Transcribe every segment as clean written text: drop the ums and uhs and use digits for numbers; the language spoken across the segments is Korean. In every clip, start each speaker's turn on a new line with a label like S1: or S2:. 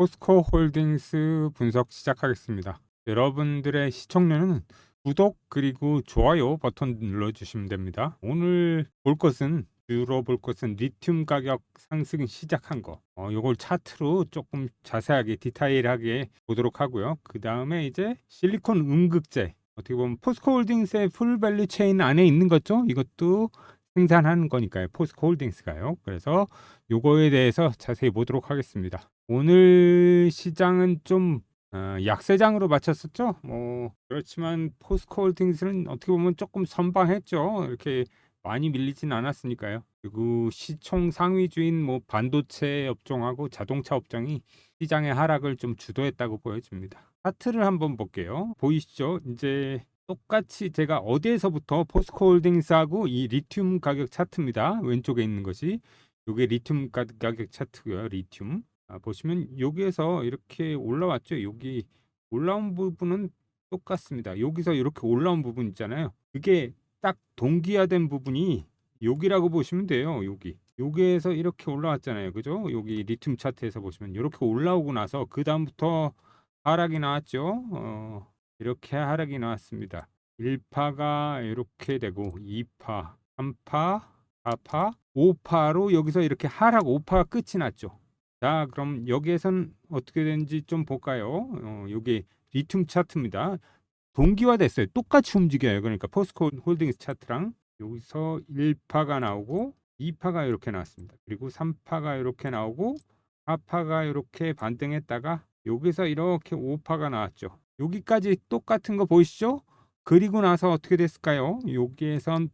S1: 포스코 홀딩스 분석 시작하겠습니다. 여러분들의 시청료는 구독 그리고 좋아요 버튼 눌러주시면 됩니다. 오늘 주로 볼 것은 리튬 가격 상승 시작한 거. 요걸 차트로 조금 자세하게 디테일하게 보도록 하고요. 그 다음에 이제 실리콘 음극재. 어떻게 보면 포스코 홀딩스의 풀밸류 체인 안에 있는 거죠. 이것도 생산하는 거니까요. 포스코 홀딩스가요. 그래서 요거에 대해서 자세히 보도록 하겠습니다. 오늘 시장은 좀 약세장으로 마쳤었죠. 그렇지만 포스코 홀딩스는 어떻게 보면 조금 선방했죠. 이렇게 많이 밀리진 않았으니까요. 그리고 시총 상위주인 반도체 업종하고 자동차 업종이 시장의 하락을 좀 주도했다고 보여집니다. 차트를 한번 볼게요. 보이시죠? 이제 똑같이 제가 어디에서부터 포스코 홀딩스하고 이 리튬 가격 차트입니다. 왼쪽에 있는 것이 이게 리튬 가격 차트고요. 리튬. 보시면 여기에서 이렇게 올라왔죠. 여기 올라온 부분은 똑같습니다. 여기서 이렇게 올라온 부분 있잖아요. 그게 딱 동기화된 부분이 여기라고 보시면 돼요. 여기에서 이렇게 올라왔잖아요. 그죠? 여기 리튬 차트에서 보시면 이렇게 올라오고 나서 그 다음부터 하락이 나왔죠. 이렇게 하락이 나왔습니다. 1파가 이렇게 되고 2파, 3파, 4파, 5파로 여기서 이렇게 하락 5파가 끝이 났죠. 자, 그럼 여기에선 어떻게 되는지 좀 볼까요? 여기 리튬 차트입니다. 동기화됐어요. 똑같이 움직여요. 그러니까 포스코 홀딩스 차트랑 여기서 1파가 나오고 2파가 이렇게 나왔습니다. 그리고 3파가 이렇게 나오고 4파가 이렇게 반등했다가 여기서 이렇게 5파가 나왔죠. 여기까지 똑같은 거 보이시죠? 그리고 나서 어떻게 됐을까요? 여기에선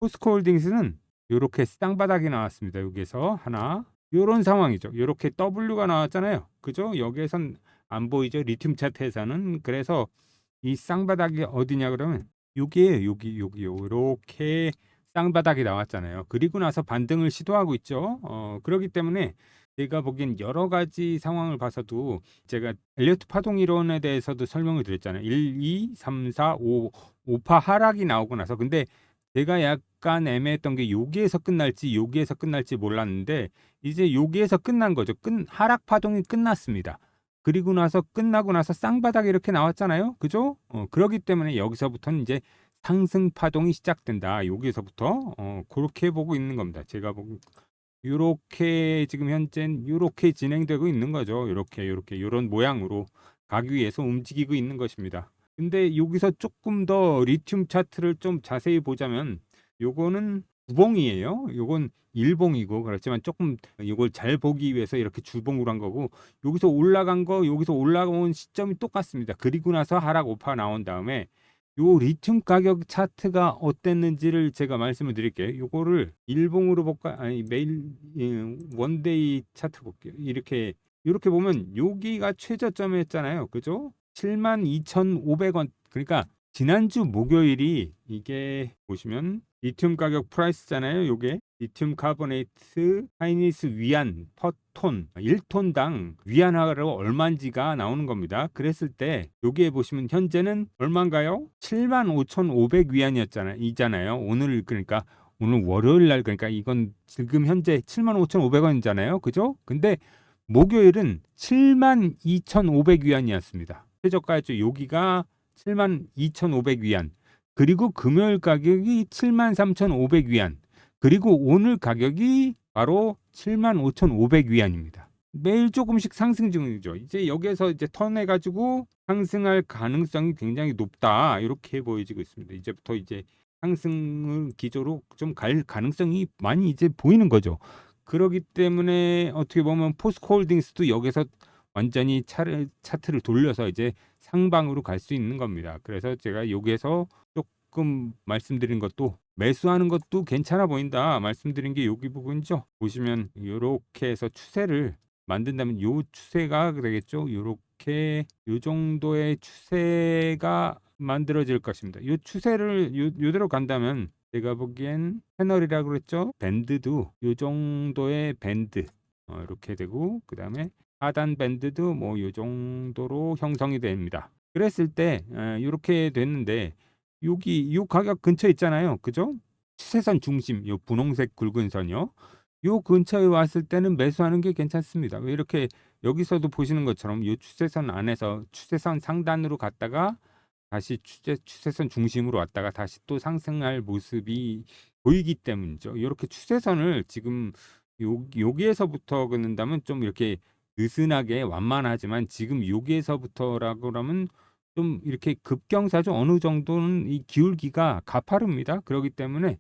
S1: 포스코 홀딩스는 이렇게 쌍바닥이 나왔습니다. 여기에서 하나 이런 상황이죠. 이렇게 W가 나왔잖아요. 그죠? 여기에선 안 보이죠? 리튬 차트에서는. 그래서 이 쌍바닥이 어디냐 그러면 여기에요. 여기 요렇게 쌍바닥이 나왔잖아요. 그리고 나서 반등을 시도하고 있죠. 그렇기 때문에 제가 보기엔 여러 가지 상황을 봐서도 제가 엘리어트 파동 이론에 대해서도 설명을 드렸잖아요. 1, 2, 3, 4, 5, 5파 하락이 나오고 나서 근데 제가 약간 애매했던 게 여기에서 끝날지 몰랐는데 이제 여기에서 끝난 거죠. 하락 파동이 끝났습니다. 그리고 나서 끝나고 나서 쌍바닥이 이렇게 나왔잖아요. 그죠? 그렇기 때문에 여기서부터는 이제 상승 파동이 시작된다. 여기서부터 그렇게 보고 있는 겁니다. 제가 보고 요렇게 지금 현재는 요렇게 진행되고 있는 거죠. 요렇게 요런 모양으로 가기 위해서 움직이고 있는 것입니다. 근데 여기서 조금 더 리튬 차트를 좀 자세히 보자면 요거는 주봉이에요. 요건 일봉이고 그렇지만 조금 이걸 잘 보기 위해서 이렇게 주봉으로 한 거고 여기서 올라간 거 여기서 올라온 시점이 똑같습니다. 그리고 나서 하락 오파 나온 다음에 요 리튬 가격 차트가 어땠는지를 제가 말씀을 드릴게요. 요거를 일봉으로 볼까? 아니 매일 원데이 차트 볼게요. 이렇게 보면 여기가 최저점이었잖아요. 그죠? 72,500원. 그러니까 지난주 목요일이 이게 보시면 리튬 가격 프라이스잖아요. 요게 리튬 카보네이트 하이니스 위안 퍼 톤 1톤당 위안화로 얼마인지가 나오는 겁니다. 그랬을 때 여기에 보시면 현재는 얼마인가요? 75,500위안이잖아요. 오늘 그러니까 오늘 월요일 날 그러니까 이건 지금 현재 75,500원이잖아요. 그죠? 근데 목요일은 72,500위안이었습니다. 최저가였죠. 여기가 72,500위안. 그리고 금요일 가격이 73,500위안. 그리고 오늘 가격이 바로 75,500위안입니다. 매일 조금씩 상승 중이죠. 이제 여기에서 이제 턴해가지고 상승할 가능성이 굉장히 높다. 이렇게 보여지고 있습니다. 이제부터 이제 상승을 기조로 좀 갈 가능성이 많이 이제 보이는 거죠. 그렇기 때문에 어떻게 보면 포스코 홀딩스도 여기서 완전히 차트를 돌려서 이제 상방으로 갈 수 있는 겁니다. 그래서 제가 여기에서 조금 말씀드린 것도 매수하는 것도 괜찮아 보인다 말씀드린 게 여기 부분이죠. 보시면 이렇게 해서 추세를 만든다면 요 추세가 되겠죠. 이렇게 요 정도의 추세가 만들어질 것입니다. 요 추세를 요대로 간다면 제가 보기엔 패널이라고 그랬죠. 밴드도 요 정도의 밴드 이렇게 되고 그 다음에 하단 밴드도 요 정도로 형성이 됩니다. 그랬을 때 이렇게 됐는데 여기 이 가격 근처에 있잖아요. 그죠? 추세선 중심 이 분홍색 굵은 선이요. 요 근처에 왔을 때는 매수하는 게 괜찮습니다. 왜 이렇게 여기서도 보시는 것처럼 요 추세선 안에서 추세선 상단으로 갔다가 다시 추세선 중심으로 왔다가 다시 또 상승할 모습이 보이기 때문이죠. 요렇게 추세선을 지금 여기에서부터 긋는다면 좀 이렇게 느슨하게 완만하지만 지금 여기에서부터라고 그러면 좀 이렇게 급경사죠. 어느 정도는 이 기울기가 가파릅니다. 그렇기 때문에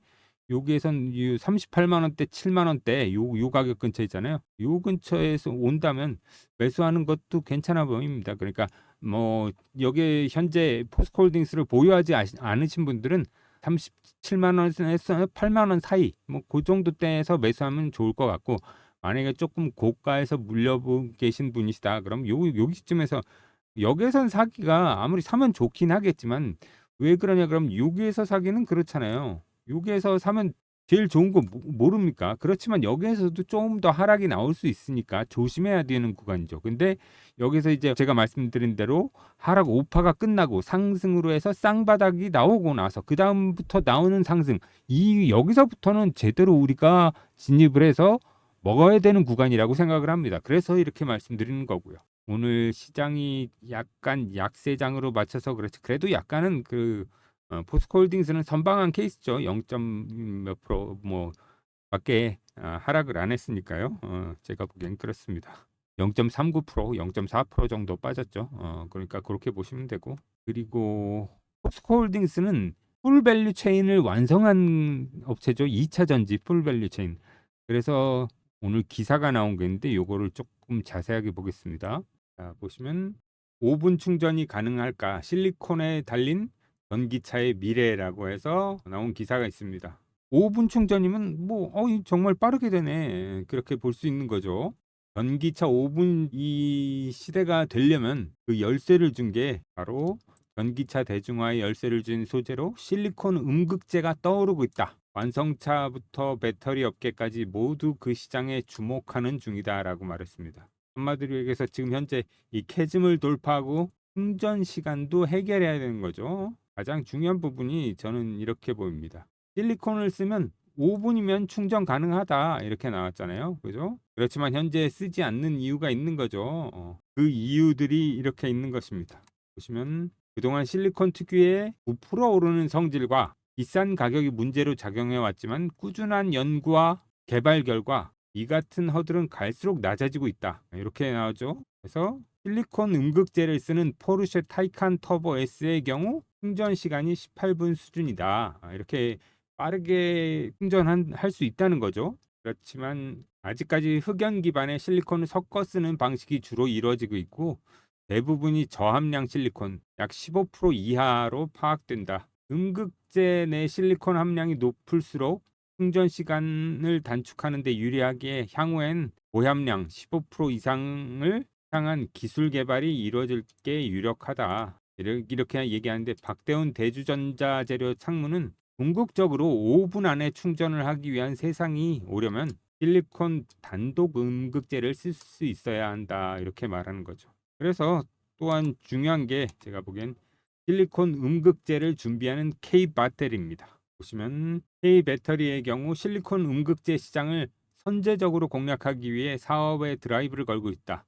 S1: 여기에선 이 38만 원대, 7만 원대 요 가격 근처 있잖아요. 요 근처에서 온다면 매수하는 것도 괜찮아 보입니다. 그러니까 뭐 여기 현재 포스코홀딩스를 보유하지 않으신 분들은 37만 원에서 8만 원 사이 뭐 그 정도 대에서 매수하면 좋을 것 같고, 만약에 조금 고가에서 물려보 계신 분이시다 그럼 여기쯤에서 여기에선 사기가 아무리 사면 좋긴 하겠지만 왜 그러냐 그럼 여기에서 사기는 그렇잖아요. 여기에서 사면 제일 좋은 거 모릅니까? 그렇지만 여기에서도 좀 더 하락이 나올 수 있으니까 조심해야 되는 구간이죠. 근데 여기서 이제 제가 말씀드린 대로 하락 오파가 끝나고 상승으로 해서 쌍바닥이 나오고 나서 그 다음부터 나오는 상승, 이 여기서부터는 제대로 우리가 진입을 해서 먹어야 되는 구간이라고 생각을 합니다. 그래서 이렇게 말씀드리는 거고요. 오늘 시장이 약간 약세장으로 맞춰서 그렇지 그래도 약간은 포스코홀딩스는 선방한 케이스죠. 0. 몇 프로 뭐 밖에 하락을 안 했으니까요. 제가 보기엔 그렇습니다. 0.39%, 0.4% 정도 빠졌죠. 그러니까 그렇게 보시면 되고, 그리고 포스코홀딩스는 풀 밸류 체인을 완성한 업체죠. 2차 전지 풀 밸류 체인. 그래서 오늘 기사가 나온 게 있는데 요거를 조금 자세하게 보겠습니다. 자, 보시면 5분 충전이 가능할까? 실리콘에 달린 전기차의 미래라고 해서 나온 기사가 있습니다. 5분 충전이면 뭐 정말 빠르게 되네. 그렇게 볼 수 있는 거죠. 전기차 5분 이 시대가 되려면 그 열쇠를 준 게 바로 전기차 대중화의 열쇠를 준 소재로 실리콘 음극재가 떠오르고 있다. 완성차부터 배터리 업계까지 모두 그 시장에 주목하는 중이다라고 말했습니다. 한마디로 얘기해서 지금 현재 이 캐즘을 돌파하고 충전 시간도 해결해야 되는 거죠. 가장 중요한 부분이 저는 이렇게 보입니다. 실리콘을 쓰면 5분이면 충전 가능하다 이렇게 나왔잖아요. 그죠? 그렇지만 현재 쓰지 않는 이유가 있는 거죠. 그 이유들이 이렇게 있는 것입니다. 보시면 그동안 실리콘 특유의 9% 오르는 성질과 비싼 가격이 문제로 작용해 왔지만 꾸준한 연구와 개발 결과 이 같은 허들은 갈수록 낮아지고 있다. 이렇게 나오죠. 그래서 실리콘 음극재를 쓰는 포르쉐 타이칸 터보 S의 경우 충전 시간이 18분 수준이다. 이렇게 빠르게 충전할 수 있다는 거죠. 그렇지만 아직까지 흑연 기반의 실리콘을 섞어 쓰는 방식이 주로 이루어지고 있고 대부분이 저함량 실리콘 약 15% 이하로 파악된다. 음극재 내 실리콘 함량이 높을수록 충전 시간을 단축하는 데 유리하기에 향후엔 고함량 15% 이상을 향한 기술 개발이 이루어질 게 유력하다. 이렇게 얘기하는데 박대훈 대주전자재료 상무는 궁극적으로 5분 안에 충전을 하기 위한 세상이 오려면 실리콘 단독 음극재를 쓸 수 있어야 한다. 이렇게 말하는 거죠. 그래서 또한 중요한 게 제가 보기엔 실리콘 음극재를 준비하는 K 배터리입니다. 보시면 K 배터리의 경우 실리콘 음극재 시장을 선제적으로 공략하기 위해 사업에 드라이브를 걸고 있다.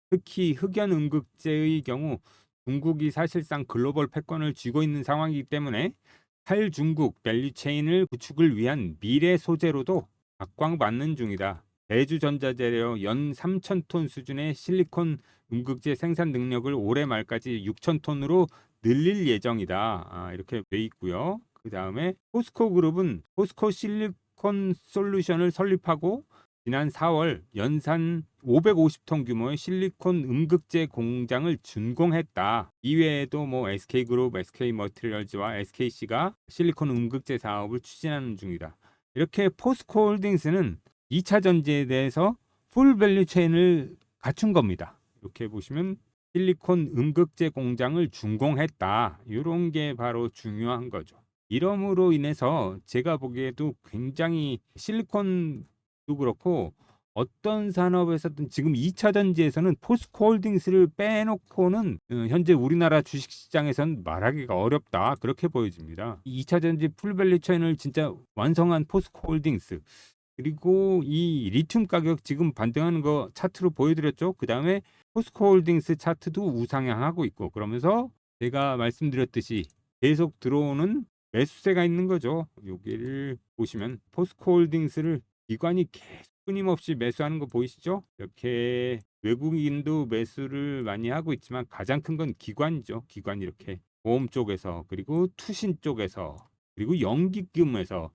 S1: 특히 흑연 음극재의 경우 중국이 사실상 글로벌 패권을 쥐고 있는 상황이기 때문에 탈중국 밸류체인을 구축을 위한 미래 소재로도 각광받는 중이다. 대주전자재료 연 3,000톤 수준의 실리콘 음극재 생산 능력을 올해 말까지 6,000톤으로 늘릴 예정이다. 이렇게 돼 있고요. 그 다음에 포스코 그룹은 포스코 실리콘 솔루션을 설립하고 지난 4월 연산 550톤 규모의 실리콘 음극재 공장을 준공했다. 이외에도 뭐 SK그룹, SK머티리얼즈와 SKC가 실리콘 음극재 사업을 추진하는 중이다. 이렇게 포스코홀딩스는 2차 전지에 대해서 풀 밸류 체인을 갖춘 겁니다. 이렇게 보시면 실리콘 음극재 공장을 준공했다. 이런 게 바로 중요한 거죠. 이러므로 인해서 제가 보기에도 굉장히 실리콘도 그렇고 어떤 산업에서든 지금 2차 전지에서는 포스코홀딩스를 빼놓고는 현재 우리나라 주식시장에서는 말하기가 어렵다. 그렇게 보여집니다. 2차 전지 풀밸류 체인을 진짜 완성한 포스코홀딩스. 그리고 이 리튬 가격 지금 반등하는 거 차트로 보여드렸죠. 그 다음에 포스코홀딩스 차트도 우상향하고 있고, 그러면서 제가 말씀드렸듯이 계속 들어오는 매수세가 있는 거죠. 여기를 보시면 포스코홀딩스를 기관이 계속 끊임없이 매수하는 거 보이시죠? 이렇게 외국인도 매수를 많이 하고 있지만 가장 큰 건 기관이죠. 기관, 이렇게 보험 쪽에서, 그리고 투신 쪽에서, 그리고 연기금에서,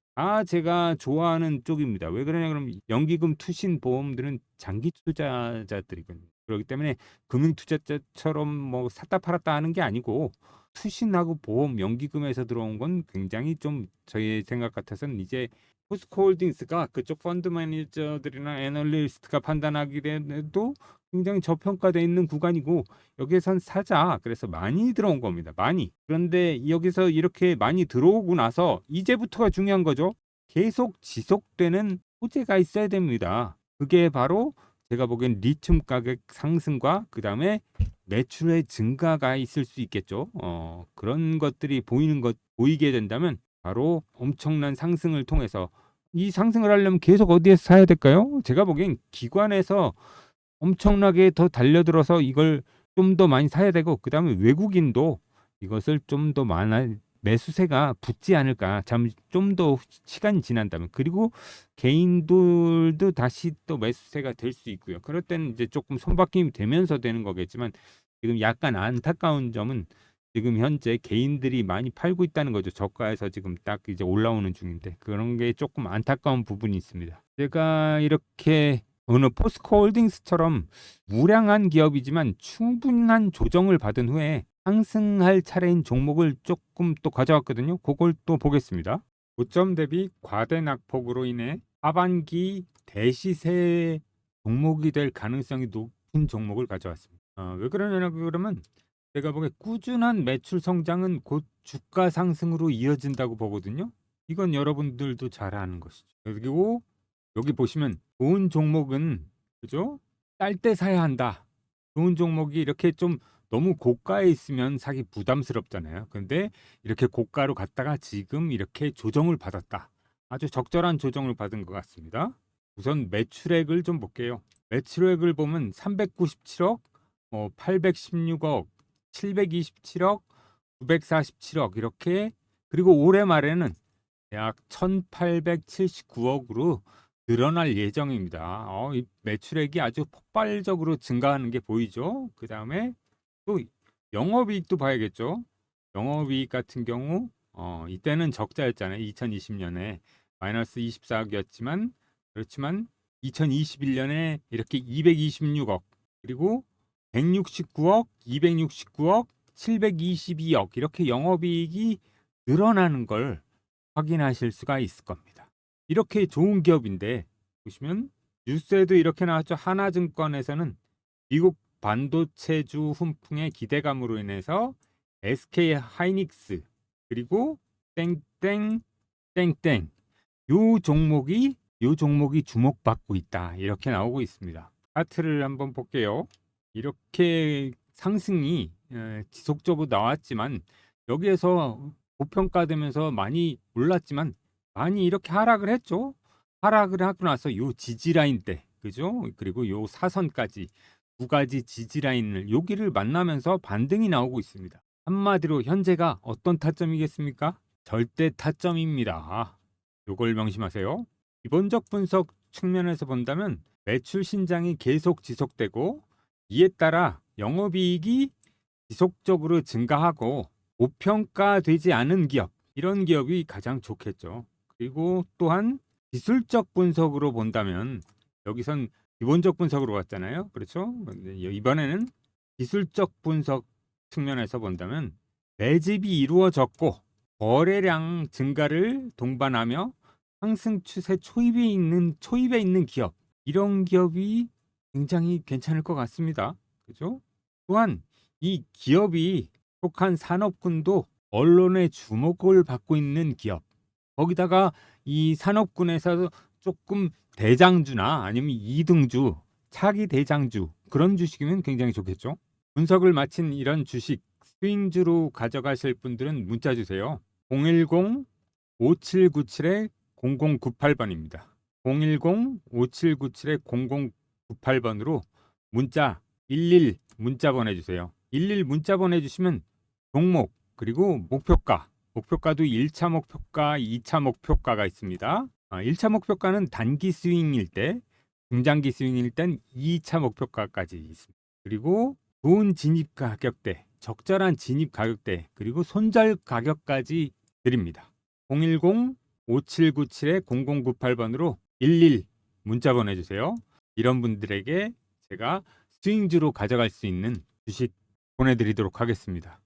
S1: 제가 좋아하는 쪽입니다. 왜 그러냐 그러면 연기금, 투신, 보험들은 장기 투자자들이거든요. 그렇기 때문에 금융 투자자처럼 뭐 샀다 팔았다 하는 게 아니고, 투신하고 보험, 연기금에서 들어온 건 굉장히 좀 저희 생각 같아서는 이제 포스코홀딩스가 그쪽 펀드 매니저들이나 애널리스트가 판단하기에도 굉장히 저평가되어 있는 구간이고, 여기에선 사자, 그래서 많이 들어온 겁니다. 많이. 그런데 여기서 이렇게 많이 들어오고 나서 이제부터가 중요한 거죠. 계속 지속되는 호재가 있어야 됩니다. 그게 바로 제가 보기엔 리튬 가격 상승과 그 다음에 매출의 증가가 있을 수 있겠죠. 그런 것들이 보이게 된다면 바로 엄청난 상승을 통해서, 이 상승을 하려면 계속 어디에서 사야 될까요? 제가 보기엔 기관에서 엄청나게 더 달려들어서 이걸 좀 더 많이 사야 되고, 그 다음에 외국인도 이것을 좀 더 매수세가 붙지 않을까. 좀 더 시간이 지난다면. 그리고 개인들도 다시 또 매수세가 될 수 있고요. 그럴 때는 이제 조금 손바뀜이 되면서 되는 거겠지만, 지금 약간 안타까운 점은 지금 현재 개인들이 많이 팔고 있다는 거죠. 저가에서 지금 딱 이제 올라오는 중인데, 그런 게 조금 안타까운 부분이 있습니다. 제가 이렇게 어느 포스코홀딩스처럼 무량한 기업이지만 충분한 조정을 받은 후에 상승할 차례인 종목을 조금 또 가져왔거든요. 그걸 또 보겠습니다. 고점 대비 과대 낙폭으로 인해 하반기 대시세 종목이 될 가능성이 높은 종목을 가져왔습니다. 왜 그러냐 그러면 제가 보기에 꾸준한 매출 성장은 곧 주가 상승으로 이어진다고 보거든요. 이건 여러분들도 잘 아는 것이죠. 그리고 여기 보시면 좋은 종목은, 그죠? 쌀 때 사야 한다. 좋은 종목이 이렇게 좀 너무 고가에 있으면 사기 부담스럽잖아요. 근데 이렇게 고가로 갔다가 지금 이렇게 조정을 받았다. 아주 적절한 조정을 받은 것 같습니다. 우선 매출액을 좀 볼게요. 매출액을 보면 397억, 816억, 727억, 947억 이렇게, 그리고 올해 말에는 약 1879억으로 늘어날 예정입니다. 이 매출액이 아주 폭발적으로 증가하는 게 보이죠. 그 다음에 또 영업이익도 봐야겠죠. 영업이익 같은 경우 이때는 적자였잖아요. 2020년에 마이너스 24억이었지만, 그렇지만 2021년에 이렇게 226억, 그리고 169억, 269억, 722억 이렇게 영업이익이 늘어나는 걸 확인하실 수가 있을 겁니다. 이렇게 좋은 기업인데 보시면 뉴스에도 이렇게 나왔죠. 하나증권에서는 미국 반도체주 훈풍의 기대감으로 인해서 SK 하이닉스, 그리고 땡땡 땡땡 요 종목이 주목받고 있다, 이렇게 나오고 있습니다. 차트를 한번 볼게요. 이렇게 상승이 지속적으로 나왔지만, 여기에서 고평가되면서 많이 올랐지만 많이 이렇게 하락을 했죠. 하락을 하고 나서 요 지지라인 때, 그죠? 그리고 요 사선까지 두 가지 지지라인을 여기를 만나면서 반등이 나오고 있습니다. 한마디로 현재가 어떤 타점이겠습니까? 절대 타점입니다. 요걸 명심하세요. 기본적 분석 측면에서 본다면 매출 신장이 계속 지속되고, 이에 따라 영업이익이 지속적으로 증가하고 고평가되지 않은 기업, 이런 기업이 가장 좋겠죠. 그리고 또한 기술적 분석으로 본다면, 여기선 기본적 분석으로 갔잖아요. 그렇죠? 이번에는 기술적 분석 측면에서 본다면 매집이 이루어졌고 거래량 증가를 동반하며 상승 추세 초입에 있는 기업, 이런 기업이 굉장히 괜찮을 것 같습니다. 그죠? 또한 이 기업이 속한 산업군도 언론의 주목을 받고 있는 기업, 거기다가 이 산업군에서 조금 대장주나 아니면 2등주, 차기 대장주, 그런 주식이면 굉장히 좋겠죠. 분석을 마친 이런 주식 스윙주로 가져가실 분들은 문자 주세요. 010-5797-0098번입니다. 010-5797-0098번으로 문자 11 문자 보내주세요. 11 문자 보내주시면 종목 그리고 목표가도 1차 목표가, 2차 목표가가 있습니다. 1차 목표가는 단기 스윙일 때, 중장기 스윙일 땐 2차 목표가까지 있습니다. 그리고 좋은 진입 가격대, 적절한 진입 가격대, 그리고 손절 가격까지 드립니다. 010-5797-0098번으로 11 문자 보내주세요. 이런 분들에게 제가 스윙주로 가져갈 수 있는 주식 보내드리도록 하겠습니다.